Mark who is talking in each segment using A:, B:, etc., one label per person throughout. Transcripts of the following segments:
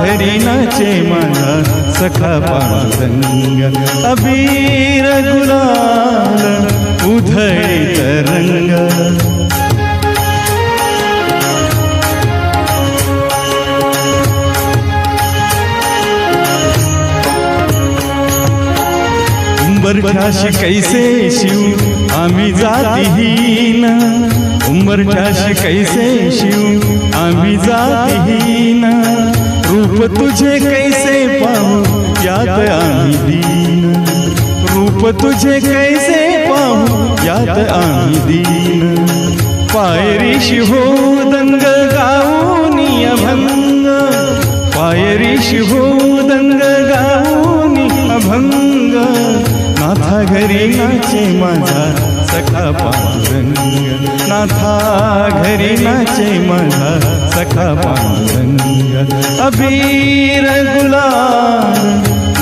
A: घरी नाचे माझा सखा पांडुरंग अबीर गुलाल उधळीत रंग उंबरठ्याशी कैसे शिव आम्ही जातीहीन उंबरठ्याशी कैसे शिव आम्ही जातीहीन रूप तुझे कैसे पाहू यात आम्ही दीन रूप तुझे कैसे पाहू यात आम्ही दीन पायरीशी हो दंग गाऊनी अभंग पायरीशी हो दंग गाऊनी अभंग नाथा घरी नाचे माझा सखा पांडुरंग नाथा घरी नाचे माझा सखा पांडुरंग अबीर गुलाल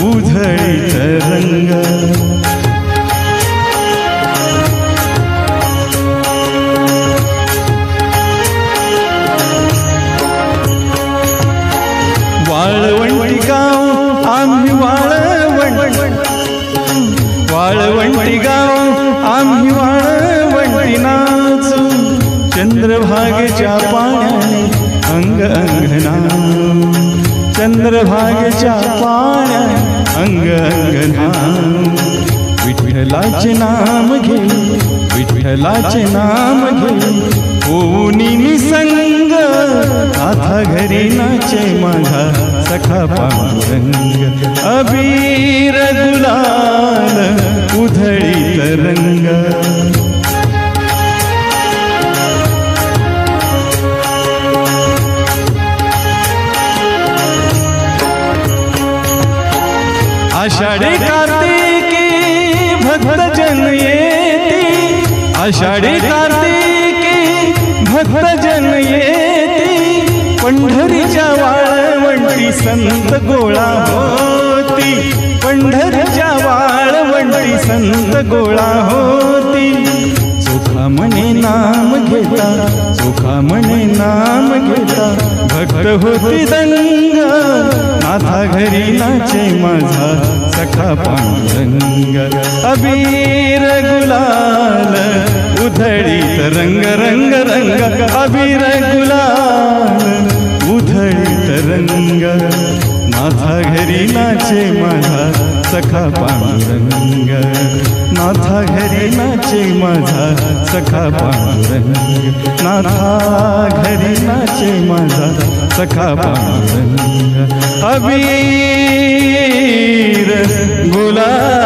A: उधळीत रंग वाळवंटी गाव आम्ही वाळवंटी गाव आम्ही वाळवंटी नाचू चंद्रभागेच्या पाण्याने अंग अंगना चंद्रभागेच्या पाण्याने अंग अंगना विठ्ठलाचे नाम घे विठ्ठलाचे नाम घे होऊनी निसंग नाथा घरी नाचे माझा सखा पांडुरंग अबीर गुलाल उधळीत रंग आषाढी कार्तिकी भक्तजन येती आषाढी कार्तिकी भक्तजन येती पंढरीच्या वाळवंटी संत गोळा होती पंढरीच्या वाळवंटी संत गोळा होती चोखा म्हणे नाम घेता चोखा म्हणे नाम घेता भक्त होती दंग नाथा घरी नाचे माझा सखा पांडुरंग अबीर गुलाल उधळीत रंग रंग रंग अबीर गुलाल उधळीत रंग नाथा घरी नाचे माझा सखा पांडुरंग नाथा घरी नाचे माझा सखा पांडुरंग नाथा घरी नाचे माझा सखा पांडुरंग अबीर गुलाल